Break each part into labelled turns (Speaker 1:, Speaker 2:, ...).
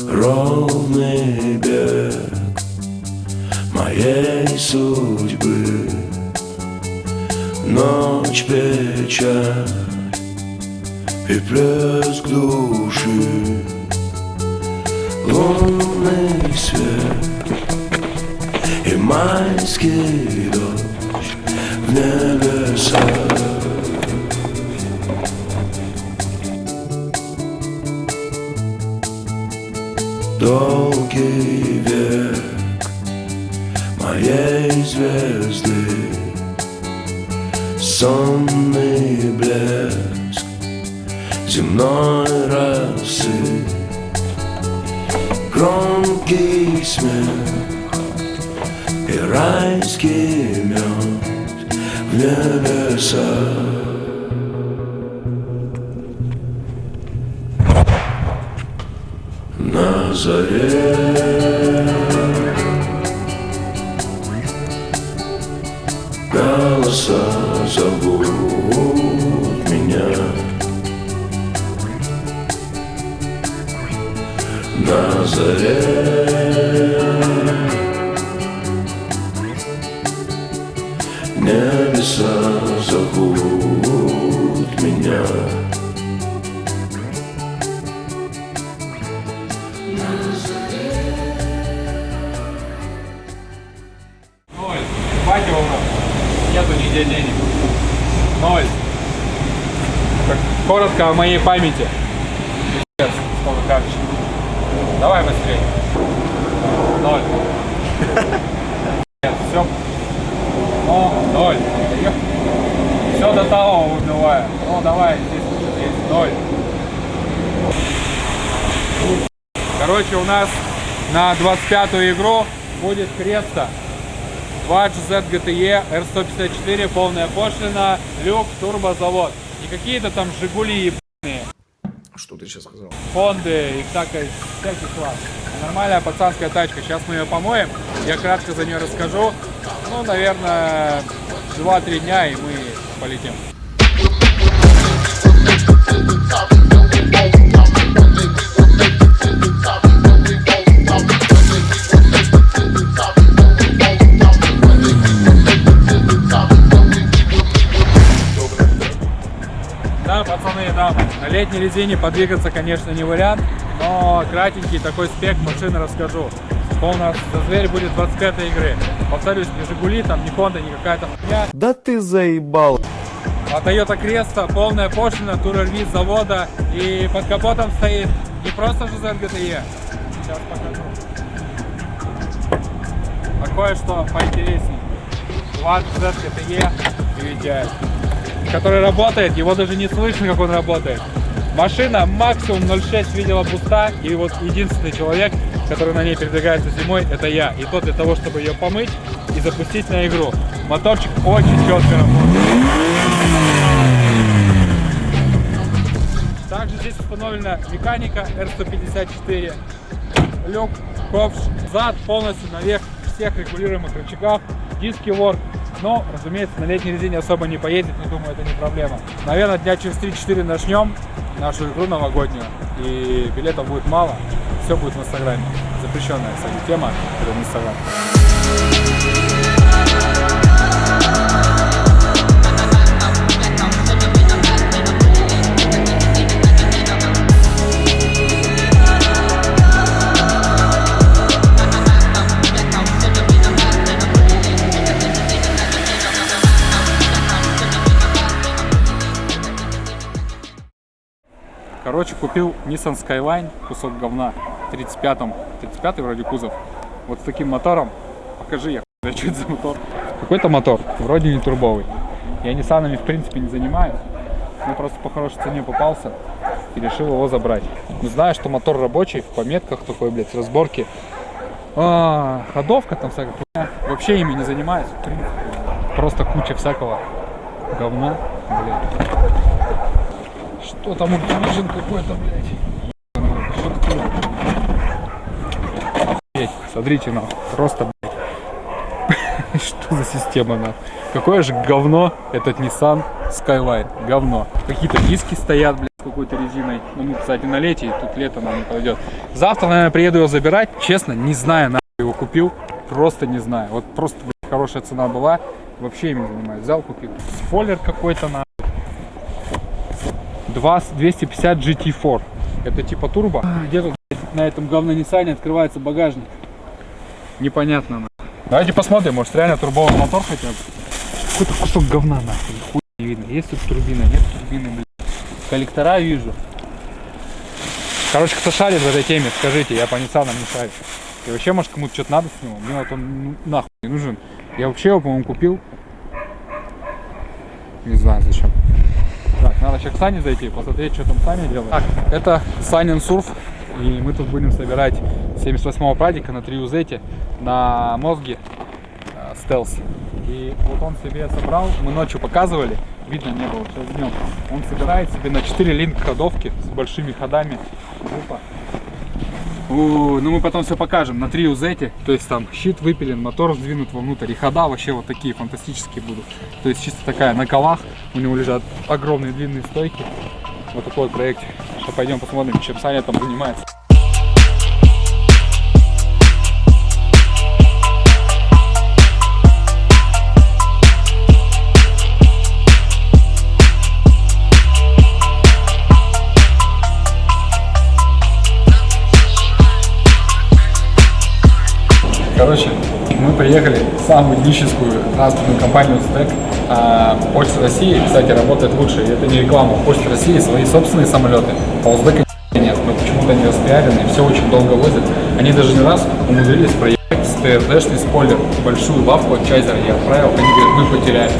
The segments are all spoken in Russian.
Speaker 1: Ровный бег моей судьбы, ночь, печаль и плеск души, лунный свет и майский дождь в небесах. Долгий век моей звезды, сонный блеск земной росы, громкий смех и райский мед в небесах. На заре голоса зовут меня, на заре небеса зовут меня.
Speaker 2: Батя урок. Нету нигде денег. 0. Так, коротко о моей памяти. Пиздец, сколько карточек. Давай быстрее. 0. Нет, все. Ну, 0. Все до того убиваю. Ну, давай, здесь есть 0. Короче, у нас на 25-ю игру будет Креста. 2 GZ GTE, R154, полная пошлина, люк, турбозавод. Не какие-то там Жигули ебаные.
Speaker 3: Что ты сейчас сказал?
Speaker 2: Фонды и всякий класс. Нормальная пацанская тачка. Сейчас мы ее помоем. Я кратко за нее расскажу. Ну, наверное, 2-3 дня и мы полетим. Да, пацаны, да, на летней резине подвигаться, конечно, не вариант, но кратенький такой спек машины расскажу. Что у нас за зверь будет 25-й игры. Повторюсь, не Жигули, там не Honda, не какая-то хуйня.
Speaker 3: Да ты заебал.
Speaker 2: А Toyota Cresta, полная пошлина, турборвиз завода, и под капотом стоит не просто GZ GTE. Сейчас покажу. А кое-что поинтереснее. 2 GZ GTE, видите, который работает, его даже не слышно, как он работает. Машина максимум 0,6 видела буста, и вот единственный человек, который на ней передвигается зимой, это я. И то для того, чтобы ее помыть и запустить на игру. Моторчик очень четко работает. Также здесь установлена механика R154, люк, ковш, зад полностью наверх всех регулируемых рычагов, диски ворк. Но, разумеется, на летней резине особо не поедет, но думаю, это не проблема. Наверное, дня через 3-4 начнем нашу игру новогоднюю, и билетов будет мало, все будет в Инстаграме. Запрещенная, кстати, тема, это в Инстаграме. Короче, купил Nissan Skyline, кусок говна, 35-й вроде кузов, вот с таким мотором. Покажи, я что это за мотор? Какой-то мотор, вроде не турбовый. Я Ниссанами в принципе не занимаюсь, но просто по хорошей цене попался и решил его забрать. Но знаю, что мотор рабочий, в пометках такой, блядь, разборки. Ходовка там всякая хуйня. Вообще ими не занимаюсь, в принципе. Просто куча всякого говна, блядь. Что там, Activision какой-то, блядь. Что такое? Охуеть, смотрите, нахуй. Просто, блядь. Что за система, нахуй? Какое же говно этот Nissan Skyline. Говно. Какие-то диски стоят, блядь, какой-то резиной. Ну, мы, кстати, на лете, и тут лето нам не пойдет. Завтра, наверное, приеду его забирать. Честно, не знаю, нахуй его купил. Просто не знаю. Вот просто, блядь, хорошая цена была. Вообще ими занимаюсь. Взял, купил. Спойлер какой-то на 250 GT4. Это типа турбо. Где тут, блядь, на этом говно Ниссане открывается багажник? Непонятно, нахуй. Давайте посмотрим, может реально турбовый мотор хотя бы. Какой-то кусок говна, нахуй. Хуй не видно. Есть тут турбина, нет турбины, блядь. Коллектора вижу. Короче, кто шарит в этой теме, скажите, я по Ниссанам не шарю. И вообще, может, кому-то что-то надо с него? Мне вот он нахуй не нужен. Я вообще его, по-моему, купил. Не знаю зачем. Так, надо сейчас к Сане зайти, посмотреть, что там Саня делает. Так, это Санин Сурф. И мы тут будем собирать 78-го прадика на 3UZ на мозге стелс. И вот он себе собрал, мы ночью показывали, видно не было, сейчас днем. Он собирает себе на 4 линк ходовки с большими ходами. Опа. Ну мы потом все покажем на 3UZ, то есть там щит выпилен, мотор сдвинут вовнутрь, и хода вообще вот такие фантастические будут. То есть чисто такая на колах, у него лежат огромные длинные стойки. Вот такой проект. Сейчас пойдем посмотрим, чем Саня там занимается. Короче, мы приехали в самую днищескую транспортную компанию «Стэк». Почта России, кстати, работает лучше, и это не реклама. В Почте России свои собственные самолеты, а у «Стэка» нет, но почему-то они распиарены, и все очень долго возят. Они даже не раз умудрились проехать с ТРДшный спойлер, большую лавку от Чайзера я отправил, они говорят, мы потеряли.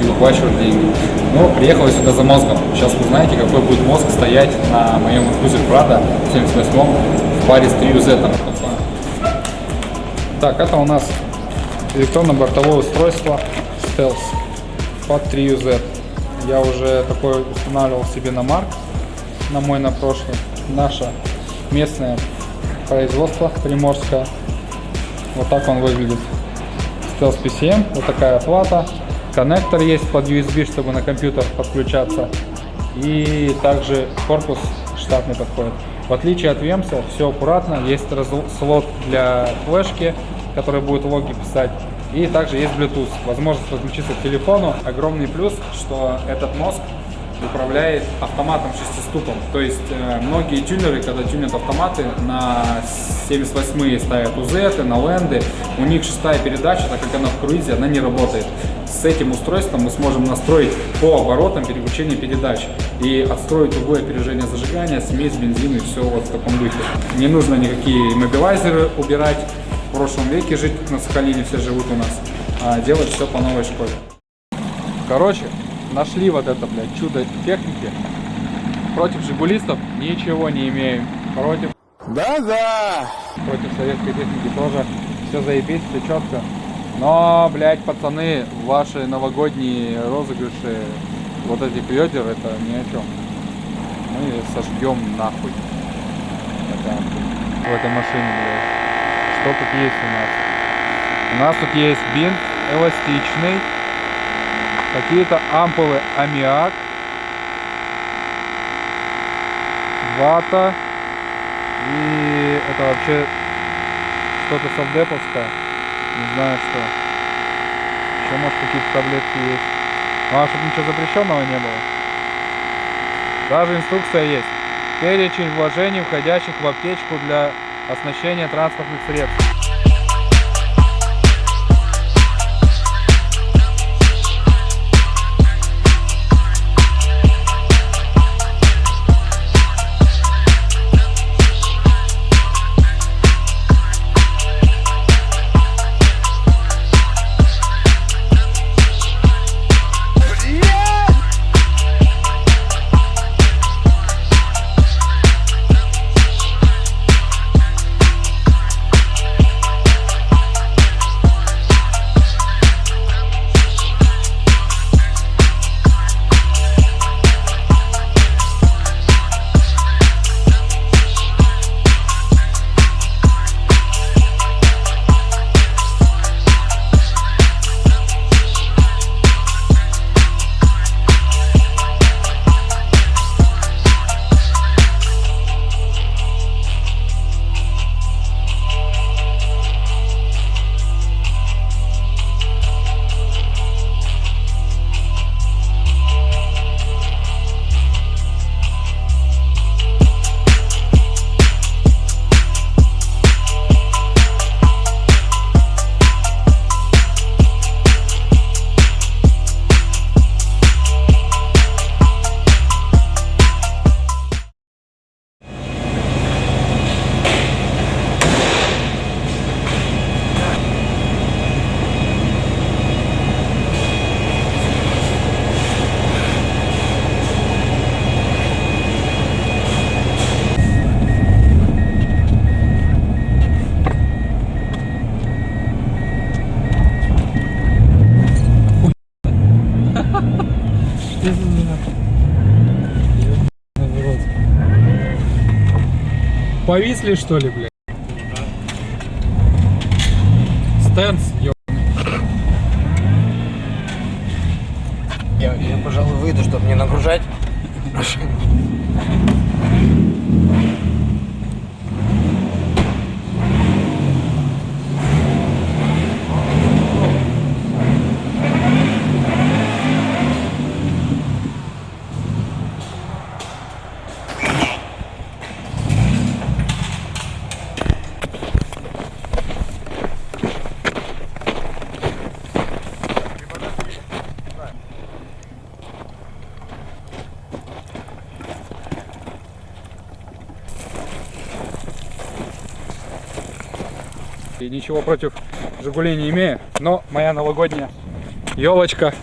Speaker 2: И выплачивают деньги. Но приехал сюда за мозгом. Сейчас вы знаете, какой будет мозг стоять на моем Cruiser Prado 78-м в паре с 3UZ. Так, это у нас электронно-бортовое устройство Stealth под 3UZ. Я уже такой устанавливал себе на Марк, на прошлый. Наше местное производство приморское. Вот так он выглядит. Stealth PCM, вот такая плата. Коннектор есть под USB, чтобы на компьютер подключаться. И также корпус штатный подходит. В отличие от Вемса, все аккуратно. Есть слот для флешки, который будет логи писать. И также есть Bluetooth, возможность подключиться к телефону. Огромный плюс, что этот мозг управляет автоматом шестиступом. То есть многие тюнеры, когда тюнят автоматы, на 78-е ставят УЗ, на ленды, у них шестая передача, так как она в круизе, она не работает. С этим устройством мы сможем настроить по оборотам переключение передач и отстроить углы опережения зажигания, смесь, бензин и все вот в таком духе. Не нужно никакие иммобилайзеры убирать. В прошлом веке жить на Сахалине все живут у нас, а делать все по новой школе. Короче, нашли вот это, блядь, чудо техники. Против жигулистов ничего не имеем. Против советской техники тоже все заебись, все четко. Но, блядь, пацаны, ваши новогодние розыгрыши вот этих ведер, это ни о чем. Мы сожгем нахуй. Это в этой машине, блядь. Что тут есть у нас? У нас тут есть бинт эластичный, какие-то ампулы аммиак, вата и это вообще что-то совдеповское, не знаю что. Еще может какие-то таблетки есть. Главное, чтобы ничего запрещенного не было. Даже инструкция есть. Перечень вложений, входящих в аптечку для оснащения транспортных средств. Повисли, что ли, блядь? Стенс,
Speaker 4: Я, пожалуй, выйду, чтобы не нагружать.
Speaker 2: И ничего против Жигулей не имею, но моя новогодняя елочка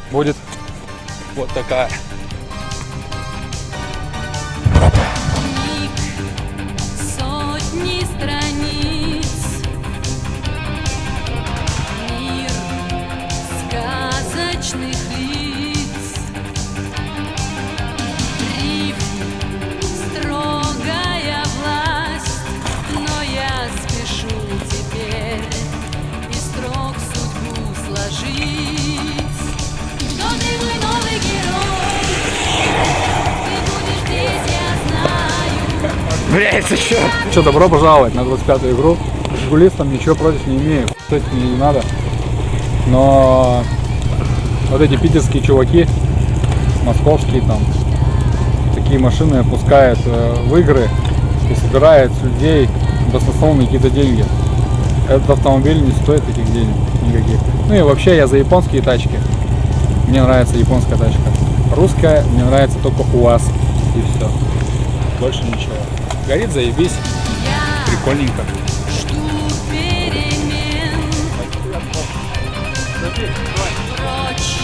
Speaker 2: будет вот такая.
Speaker 5: Сотни страниц, мир сказочных лиц, рифм, строгая власть, но я спешу теперь из строк судьбу сложить. Что ты мой новый герой, ты будешь здесь, я знаю.
Speaker 4: Блять, ты чё?
Speaker 2: Что, добро пожаловать на 25-ю игру. Жигулистам ничего против не имею, кстати, мне не надо. Но вот эти питерские чуваки, московские там, такие машины пускают в игры и собирают с людей баснословные какие-то деньги. Этот автомобиль не стоит таких денег никаких. Ну и вообще я за японские тачки. Мне нравится японская тачка. Русская мне нравится только УАЗ. И все. Больше ничего. Горит, заебись.
Speaker 5: Я
Speaker 2: Прикольненько.
Speaker 5: жду перемен. Прочь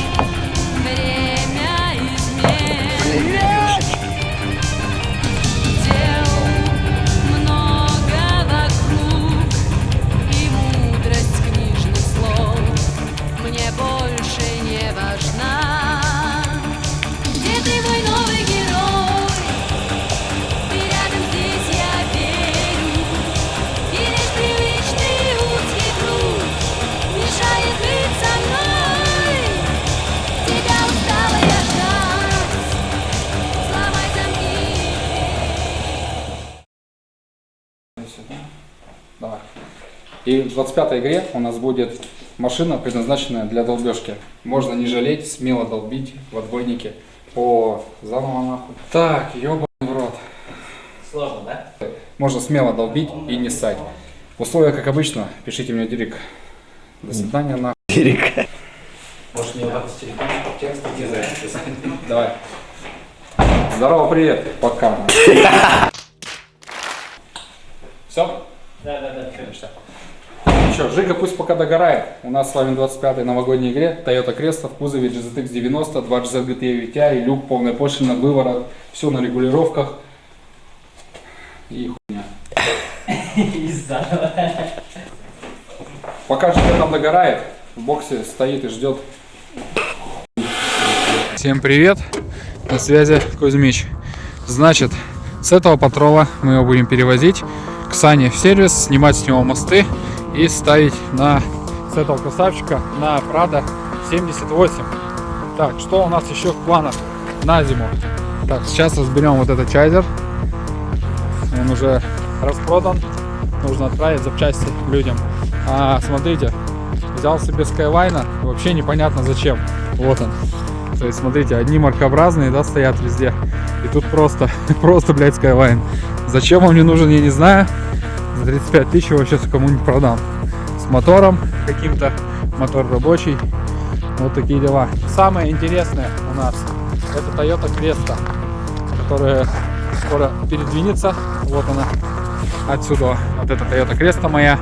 Speaker 5: время измен. Дел много вокруг, и мудрость книжных слов мне больше не важна. Где ты, мой новый герой? Ты рядом здесь, я верю. И лишь привычный узкий круг мешает быть со мной. Тебя устала я ждать. Сломай замки.
Speaker 2: Давай. И в 25-й игре у нас будет машина, предназначенная для долбежки. Можно не жалеть, смело долбить в отбойнике по заново нахуй. Так, ёбаный в рот.
Speaker 4: Сложно, да?
Speaker 2: Можно смело долбить и не ссать. Условия, как обычно, пишите мне в директ. До свидания, нахуй.
Speaker 4: Дирик. Может, мне вот так с телефона текст записать?
Speaker 2: Давай. Здорово, привет. Пока. Все?
Speaker 4: Да.
Speaker 2: Ну что, Жига пусть пока догорает. У нас с вами 25-й новогодней игре. Toyota Cresta в кузове GZX 90, 2 GZ GTI VTI, люк, полная пошлина, выворот, все на регулировках. И хуйня. Пока Жига там догорает, в боксе стоит и ждет. Всем привет, на связи Кузьмич. Значит, с этого патрола мы его будем перевозить к Сане в сервис, снимать с него мосты и ставить с этого красавчика на Prado 78. Так, что у нас еще в планах на зиму? Так, сейчас разберем вот этот чайзер. Он уже распродан, нужно отправить запчасти людям. Смотрите, взял себе Skyline, вообще непонятно зачем. Вот он. То есть, смотрите, одни маркообразные, да, стоят везде. И тут просто, блядь, Skyline. Зачем он мне нужен, я не знаю. За 35 тысяч его сейчас кому-нибудь продам. С мотором каким-то, мотор рабочий. Вот такие дела. Самое интересное у нас это Toyota Cresta, которая скоро передвинется. Вот она отсюда. Вот эта Toyota Cresta моя.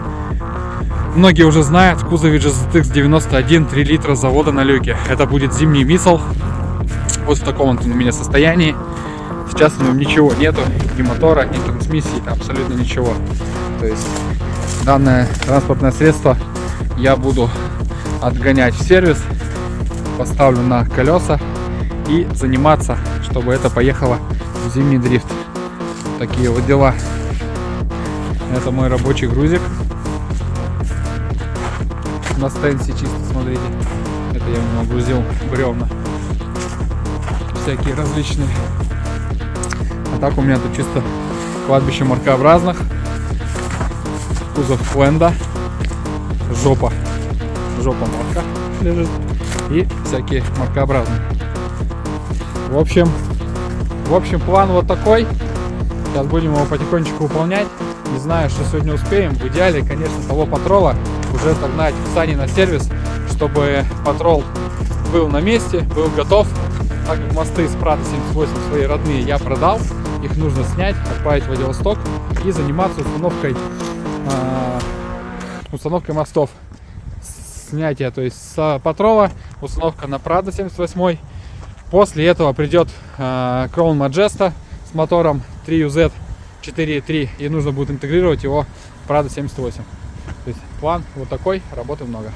Speaker 2: Многие уже знают, в кузове GZX 91 3 литра завода на люке. Это будет зимний миссл. Вот в таком он у меня состоянии. Сейчас в нем ничего нету, ни мотора, ни трансмиссии, абсолютно ничего. То есть данное транспортное средство я буду отгонять в сервис, поставлю на колеса и заниматься, чтобы это поехало в зимний дрифт. Такие вот дела. Это мой рабочий грузик. На стенсе чисто, смотрите. Это я у него грузил бревна. Всякие различные. А так у меня тут чисто кладбище маркообразных. Кузов Фленда. Жопа марка лежит. И всякие маркообразные. В общем, план вот такой. Сейчас будем его потихонечку выполнять. Не знаю, что сегодня успеем. В идеале, конечно, того патрола уже загнать в сани на сервис, чтобы патрол был на месте, был готов. Так как мосты с Прада 78 свои родные я продал, их нужно снять, отправить в Владивосток и заниматься установкой мостов. Снятие, то есть с патрола, установка на Прада 78. После этого придет Crown Majesta с мотором 3UZ 4.3 и нужно будет интегрировать его в Prado 78. То есть план вот такой, работы много.